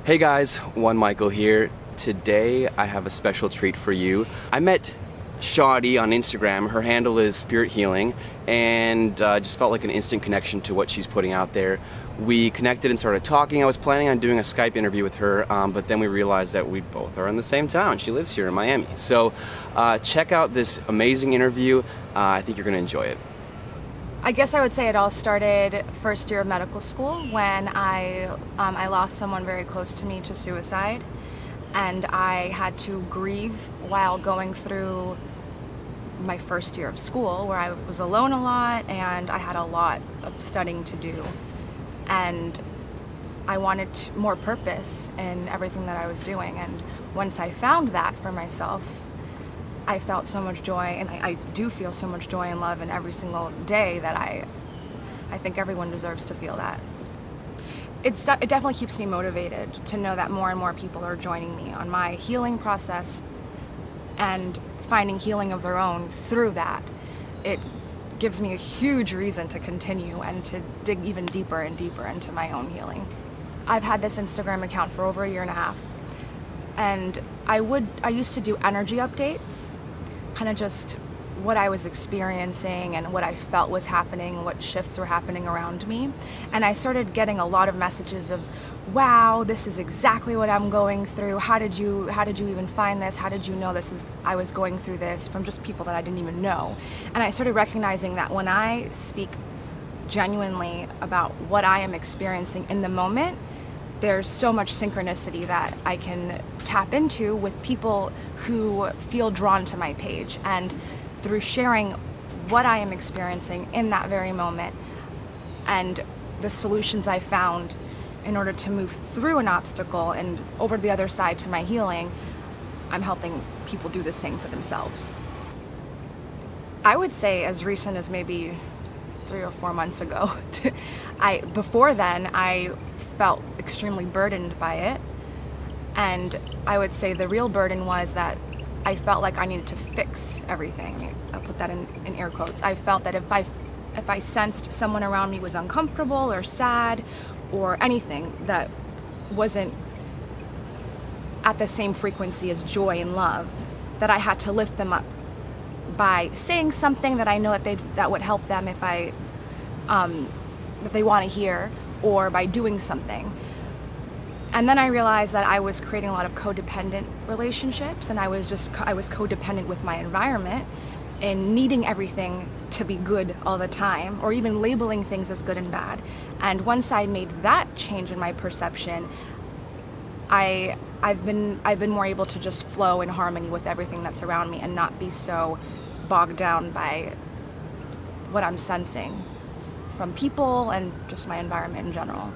Hey guys, One Michael here. Today I have a special treat for you. I met Shawdy on Instagram. Her handle is Spirit Healing, and just felt like an instant connection to what she's putting out there. We connected and started talking. I was planning on doing a Skype interview with her, but then we realized that we both are in the same town. She lives here in Miami. So check out this amazing interview. I think you're going to enjoy it. I guess I would say it all started first year of medical school when I lost someone very close to me to suicide, and I had to grieve while going through my first year of school, where I was alone a lot and I had a lot of studying to do, and I wanted more purpose in everything that I was doing. And once I found that for myself, I felt so much joy, and I do feel so much joy and love in every single day that I think everyone deserves to feel that. It definitely keeps me motivated to know that more and more people are joining me on my healing process and finding healing of their own through that. It gives me a huge reason to continue and to dig even deeper and deeper into my own healing. I've had this Instagram account for over a year and a half, and I used to do energy updates, kind of just what I was experiencing and what I felt was happening, what shifts were happening around me. And I started getting a lot of messages of, wow, this is exactly what I'm going through. How did you even find this? How did you know I was going through this? From just people that I didn't even know. And I started recognizing that when I speak genuinely about what I am experiencing in the moment, there's so much synchronicity that I can tap into with people who feel drawn to my page. And through sharing what I am experiencing in that very moment and the solutions I found in order to move through an obstacle and over to the other side to my healing, I'm helping people do the same for themselves. I would say as recent as maybe 3 or 4 months ago, before then I felt extremely burdened by it, and I would say the real burden was that I felt like I needed to fix everything. I'll put that in air quotes. I felt that if I sensed someone around me was uncomfortable or sad or anything that wasn't at the same frequency as joy and love, that I had to lift them up by saying something that I know that would help them if that they want to hear, or by doing something. And then I realized that I was creating a lot of codependent relationships, and I was codependent with my environment and needing everything to be good all the time, or even labeling things as good and bad. And once I made that change in my perception, I've been more able to just flow in harmony with everything that's around me and not be so bogged down by what I'm sensing from people and just my environment in general.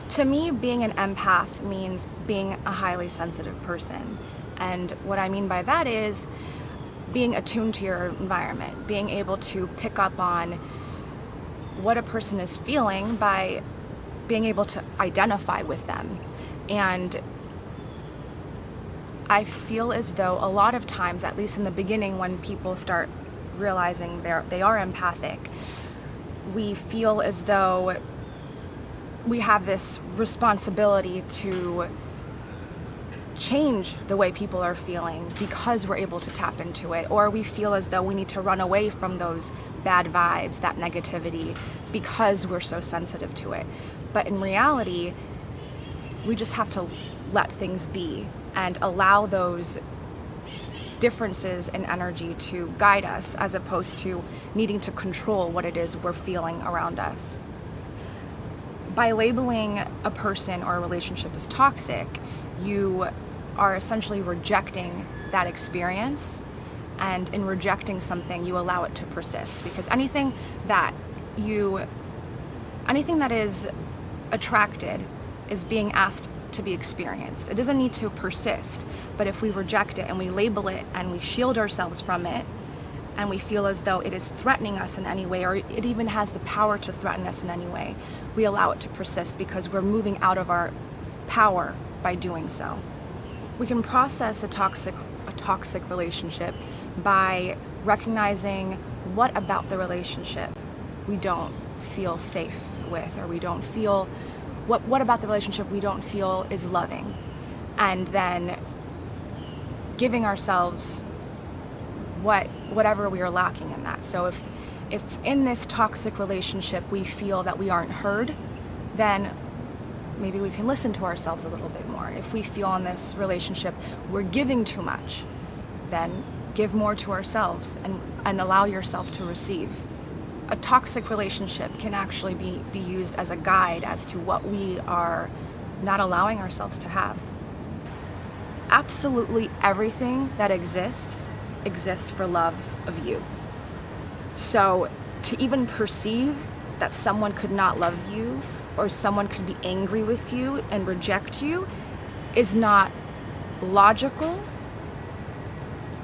To me, being an empath means being a highly sensitive person. And what I mean by that is being attuned to your environment, being able to pick up on what a person is feeling by being able to identify with them. And I feel as though a lot of times, at least in the beginning, when people start realizing they are empathic, we feel as though we have this responsibility to change the way people are feeling because we're able to tap into it, or we feel as though we need to run away from those bad vibes, that negativity, because we're so sensitive to it. But in reality, we just have to let things be and allow those differences in energy to guide us, as opposed to needing to control what it is we're feeling around us. By labeling a person or a relationship as toxic, you are essentially rejecting that experience, and in rejecting something, you allow it to persist, because anything that is attracted is being asked to be experienced. It doesn't need to persist, but if we reject it and we label it and we shield ourselves from it, and we feel as though it is threatening us in any way, or it even has the power to threaten us in any way, we allow it to persist because we're moving out of our power by doing so. We can process a toxic relationship by recognizing what about the relationship we don't feel safe with, or we don't feel what about the relationship we don't feel is loving, and then giving ourselves whatever we are lacking in that. So if in this toxic relationship we feel that we aren't heard, then maybe we can listen to ourselves a little bit more. If we feel in this relationship we're giving too much, then give more to ourselves and allow yourself to receive. A toxic relationship can actually be used as a guide as to what we are not allowing ourselves to have. Absolutely everything that exists for love of you. So to even perceive that someone could not love you, or someone could be angry with you and reject you, is not logical.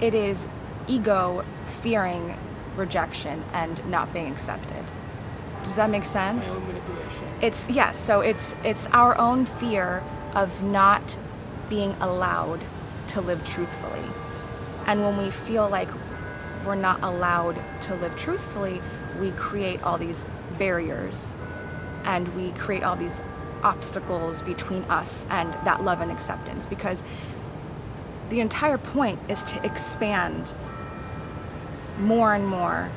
It is ego fearing rejection and not being accepted. Does that make sense? It's my own manipulation. It's our own fear of not being allowed to live truthfully. And when we feel like we're not allowed to live truthfully, we create all these barriers and we create all these obstacles between us and that love and acceptance, because the entire point is to expand more and more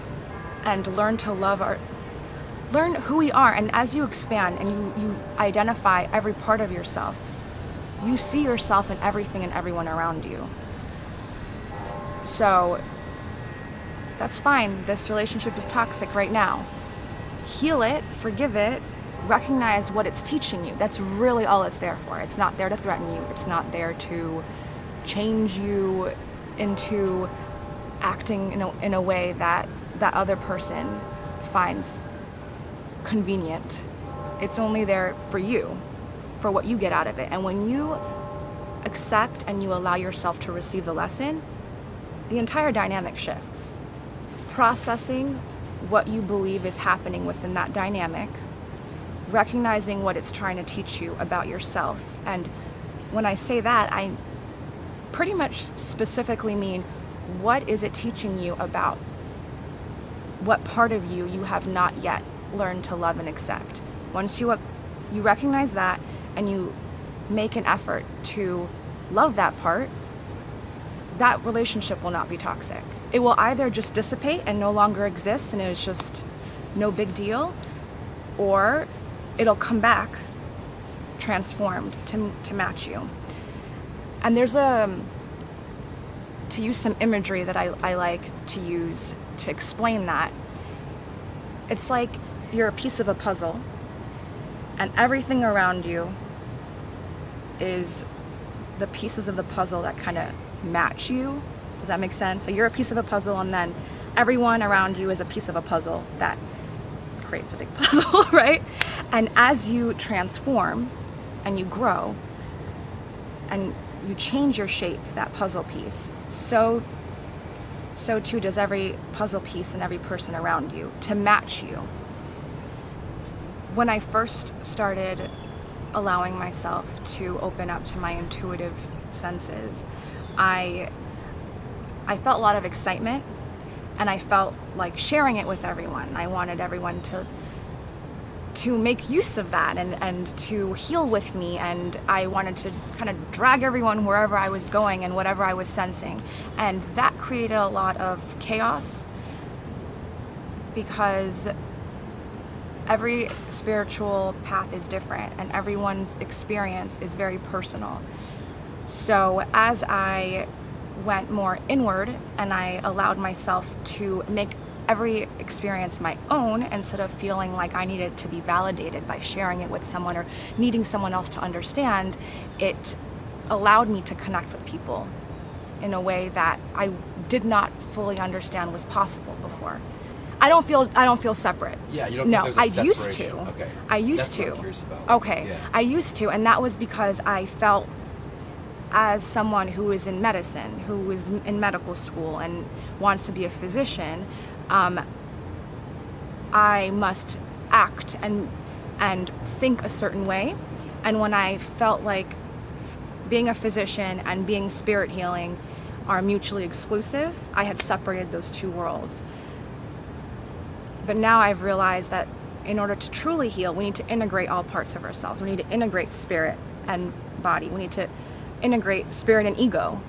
and learn to learn who we are. And as you expand and you identify every part of yourself, you see yourself in everything and everyone around you. So that's fine. This relationship is toxic right now. Heal it, forgive it, recognize what it's teaching you. That's really all it's there for. It's not there to threaten you. It's not there to change you into acting in a way that that other person finds convenient. It's only there for you, for what you get out of it. And when you accept and you allow yourself to receive the lesson, the entire dynamic shifts. Processing what you believe is happening within that dynamic, recognizing what it's trying to teach you about yourself. And when I say that, I pretty much specifically mean, what is it teaching you about what part of you you have not yet learned to love and accept? Once you recognize that and you make an effort to love that part, that relationship will not be toxic. It will either just dissipate and no longer exist and it's just no big deal, or it'll come back transformed to match you. And there's to use some imagery that I like to use to explain that. It's like you're a piece of a puzzle and everything around you is the pieces of the puzzle that kind of match you. Does that make sense? So you're a piece of a puzzle and then everyone around you is a piece of a puzzle that creates a big puzzle, right? And as you transform and you grow and you change your shape, that puzzle piece, so too does every puzzle piece and every person around you to match you. When I first started allowing myself to open up to my intuitive senses, I felt a lot of excitement and I felt like sharing it with everyone. I wanted everyone to make use of that and to heal with me, and I wanted to kind of drag everyone wherever I was going and whatever I was sensing. And that created a lot of chaos because every spiritual path is different and everyone's experience is very personal. So as I went more inward and I allowed myself to make every experience my own instead of feeling like I needed to be validated by sharing it with someone or needing someone else to understand, it allowed me to connect with people in a way that I did not fully understand was possible before. I don't feel separate. Yeah, you don't No, think there's a I used separation. to. Okay. I used That's to. what I'm curious about. Okay. Yeah. I used to, and that was because I felt, as someone who is in medicine, who is in medical school and wants to be a physician, I must act and think a certain way. And when I felt like being a physician and being spirit healing are mutually exclusive, I had separated those two worlds. But now I've realized that in order to truly heal, we need to integrate all parts of ourselves. We need to integrate spirit and body. We need to integrate spirit and ego,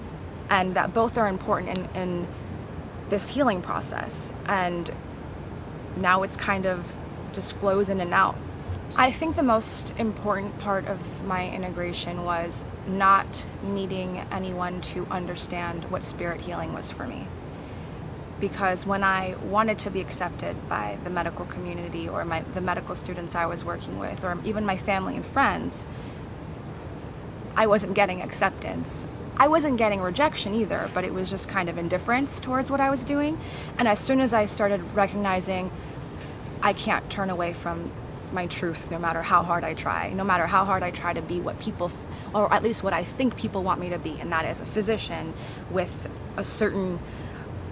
and that both are important in this healing process. And now it's kind of just flows in and out. I think the most important part of my integration was not needing anyone to understand what spirit healing was for me. Because when I wanted to be accepted by the medical community or the medical students I was working with, or even my family and friends, I wasn't getting acceptance. I wasn't getting rejection either, but it was just kind of indifference towards what I was doing. And as soon as I started recognizing I can't turn away from my truth no matter how hard I try, no matter how hard I try to be what people, or at least what I think people want me to be, and that is a physician with a certain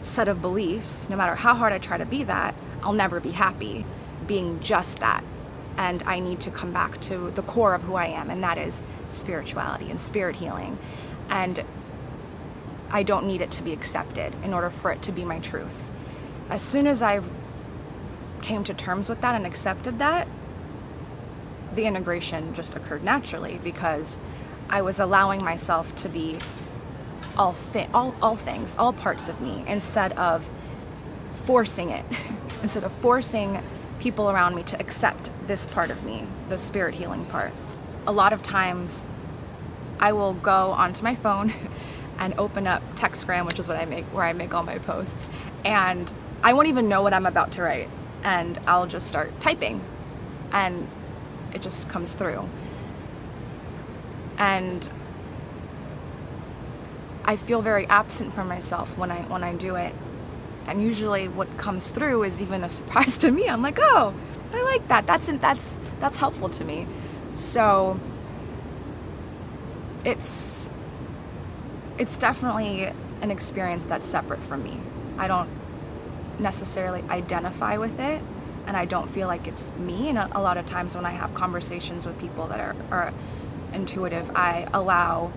set of beliefs, no matter how hard I try to be that, I'll never be happy being just that. And I need to come back to the core of who I am, and that is spirituality and spirit healing. And I don't need it to be accepted in order for it to be my truth. As soon as I came to terms with that and accepted that, the integration just occurred naturally, because I was allowing myself to be all things, all parts of me, instead of forcing it, instead of forcing people around me to accept this part of me, the spirit healing part. A lot of times I will go onto my phone and open up Textgram, which is what I make, where I make all my posts, and I won't even know what I'm about to write, and I'll just start typing, and it just comes through. And I feel very absent from myself when I do it, and usually what comes through is even a surprise to me. I'm like, oh, I like that. That's helpful to me. So it's definitely an experience that's separate from me. I don't necessarily identify with it, and I don't feel like it's me. And a lot of times when I have conversations with people that are intuitive, I allow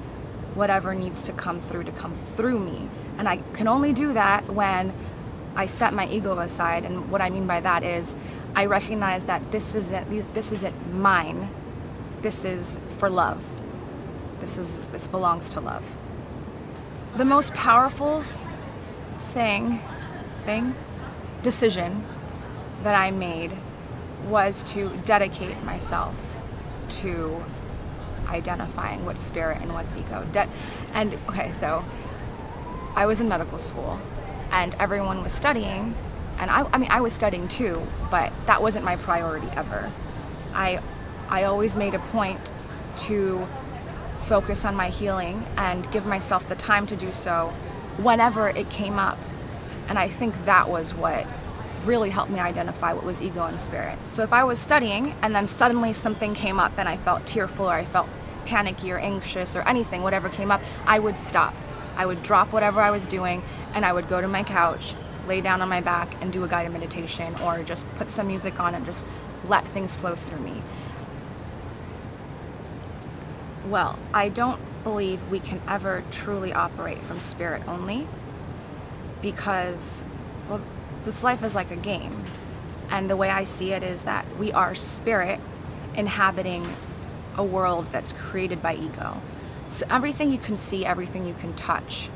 whatever needs to come through me. And I can only do that when I set my ego aside. And what I mean by that is I recognize that this isn't mine. This is for love. This belongs to love. The most powerful decision that I made was to dedicate myself to identifying what's spirit and what's ego. So I was in medical school and everyone was studying, and I was studying too, but that wasn't my priority ever. I always made a point to focus on my healing and give myself the time to do so whenever it came up. And I think that was what really helped me identify what was ego and spirit. So if I was studying and then suddenly something came up and I felt tearful or I felt panicky or anxious or anything, whatever came up, I would stop. I would drop whatever I was doing and I would go to my couch, lay down on my back and do a guided meditation, or just put some music on and just let things flow through me. Well, I don't believe we can ever truly operate from spirit only, because, well, this life is like a game. And the way I see it is that we are spirit inhabiting a world that's created by ego. So everything you can see, everything you can touch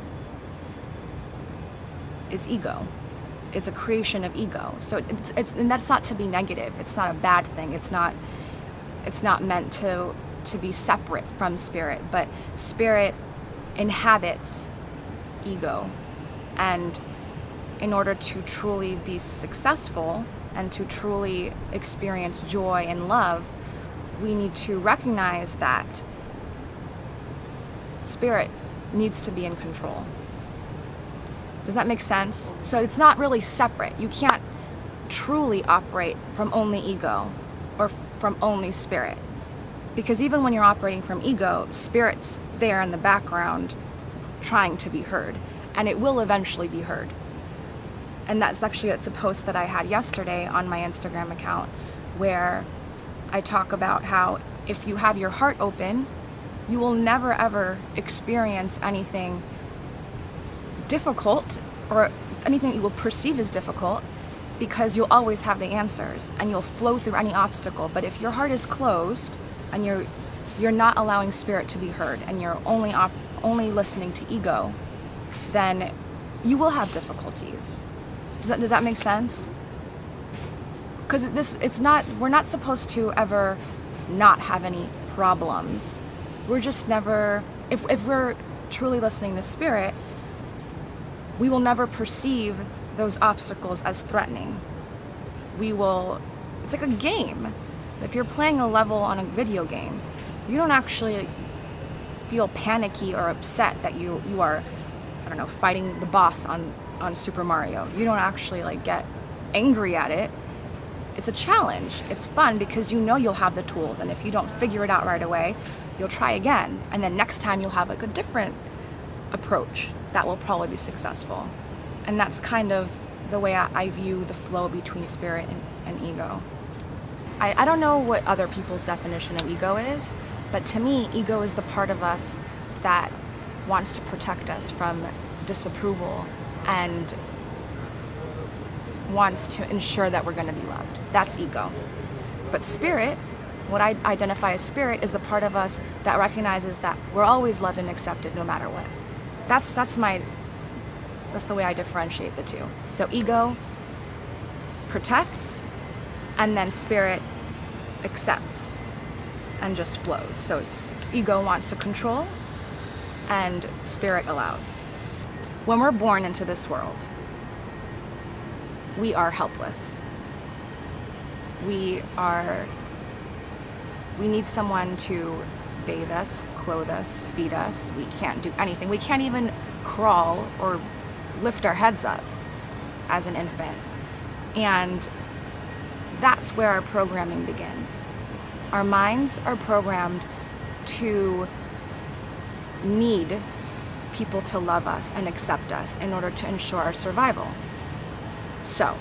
is ego. It's a creation of ego. So and that's not to be negative. It's not a bad thing. It's not meant to be separate from spirit, but spirit inhabits ego. And in order to truly be successful and to truly experience joy and love, we need to recognize that spirit needs to be in control. Does that make sense? So it's not really separate. You can't truly operate from only ego or from only spirit. Because even when you're operating from ego, spirit's there in the background trying to be heard. And it will eventually be heard. And it's a post that I had yesterday on my Instagram account, where I talk about how if you have your heart open, you will never ever experience anything difficult or anything that you will perceive as difficult, because you'll always have the answers and you'll flow through any obstacle. But if your heart is closed and you're not allowing spirit to be heard and you're only listening to ego, then you will have difficulties. Does that make sense? Because we're not supposed to ever not have any problems. We're just never, if we're truly listening to spirit, we will never perceive those obstacles as threatening. It's like a game. If you're playing a level on a video game, you don't actually feel panicky or upset that you are, I don't know, fighting the boss on Super Mario. You don't actually like get angry at it. It's a challenge. It's fun because you know you'll have the tools, and if you don't figure it out right away, you'll try again, and then next time you'll have like a different approach that will probably be successful. And that's kind of the way I view the flow between spirit and ego. I don't know what other people's definition of ego is, but to me, ego is the part of us that wants to protect us from disapproval and wants to ensure that we're going to be loved. That's ego. But spirit, what I identify as spirit, is the part of us that recognizes that we're always loved and accepted no matter what. That's the way I differentiate the two. So ego protects, and then spirit accepts and just flows. So ego wants to control, and spirit allows. When we're born into this world, we are helpless. We need someone to bathe us, clothe us, feed us. We can't do anything. We can't even crawl or lift our heads up as an infant. And that's where our programming begins. Our minds are programmed to need people to love us and accept us in order to ensure our survival. So,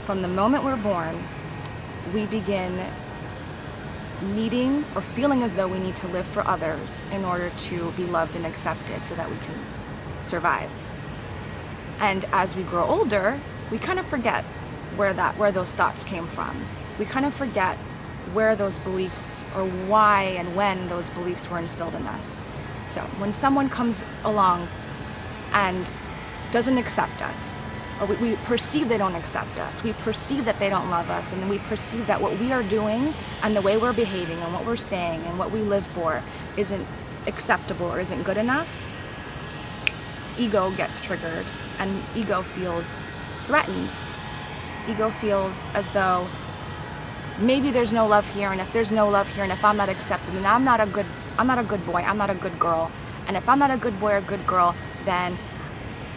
from the moment we're born, we begin needing or feeling as though we need to live for others in order to be loved and accepted so that we can survive. And as we grow older, we kind of forget where those thoughts came from. We kind of forget where those beliefs, or why and when those beliefs were instilled in us. So when someone comes along and doesn't accept us, or we perceive they don't accept us, we perceive that they don't love us, and then we perceive that what we are doing and the way we're behaving and what we're saying and what we live for isn't acceptable or isn't good enough, ego gets triggered, and ego feels threatened. Ego feels as though maybe there's no love here, and if there's no love here, and if I'm not accepted, then I'm not a good boy, I'm not a good girl. And if I'm not a good boy or good girl, then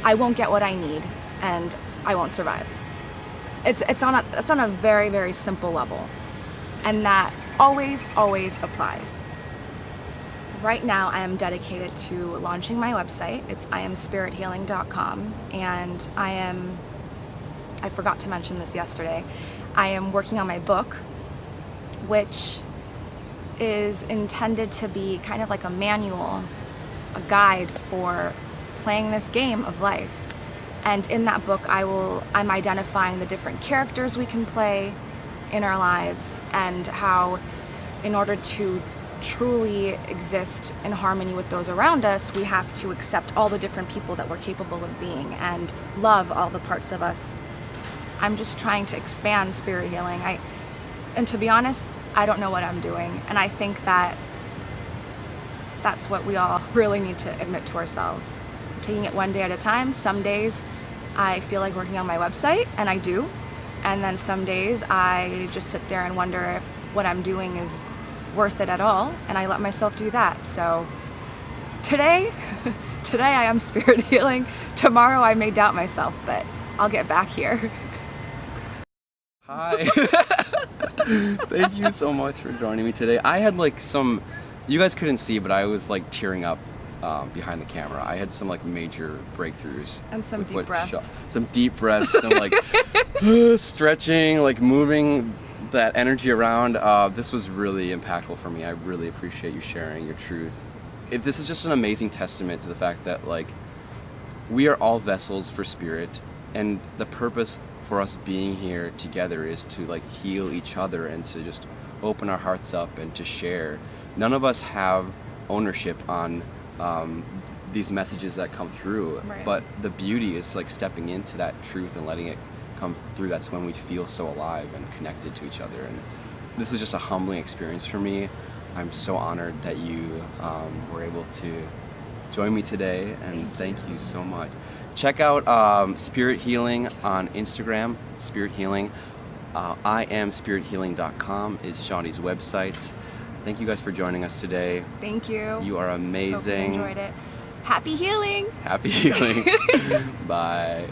I won't get what I need and I won't survive. It's on a very, very simple level. And that always applies. Right now I am dedicated to launching my website. It's iamspirithealing.com, and I forgot to mention this yesterday, I am working on my book, which is intended to be kind of like a manual, a guide for playing this game of life. And in that book, I'm identifying the different characters we can play in our lives, and how in order to truly exist in harmony with those around us, we have to accept all the different people that we're capable of being and love all the parts of us. I'm just trying to expand spirit healing. And to be honest, I don't know what I'm doing. And I think that that's what we all really need to admit to ourselves. I'm taking it one day at a time. Some days I feel like working on my website, and I do. And then some days I just sit there and wonder if what I'm doing is worth it at all, and I let myself do that. So today I am spirit healing. Tomorrow I may doubt myself, but I'll get back here. Hi. Thank you so much for joining me today. I had you guys couldn't see, but I was like tearing up behind the camera. I had some like major breakthroughs. And some deep breaths. Some deep breaths, some like stretching, like moving that energy around. This was really impactful for me. I really appreciate you sharing your truth. This is just an amazing testament to the fact that like we are all vessels for spirit, and the purpose for us being here together is to like heal each other and to just open our hearts up and to share. None of us have ownership on these messages that come through, Right. but the beauty is like stepping into that truth and letting it come through. That's when we feel so alive and connected to each other. And this was just a humbling experience for me. I'm so honored that you were able to join me today, and thank you so much. Check out Spirit Healing on Instagram, Spirit Healing. IamSpiritHealing.com is Shawdy's website. Thank you guys for joining us today. Thank you. You are amazing. Hope you enjoyed it. Happy healing. Happy healing. Bye.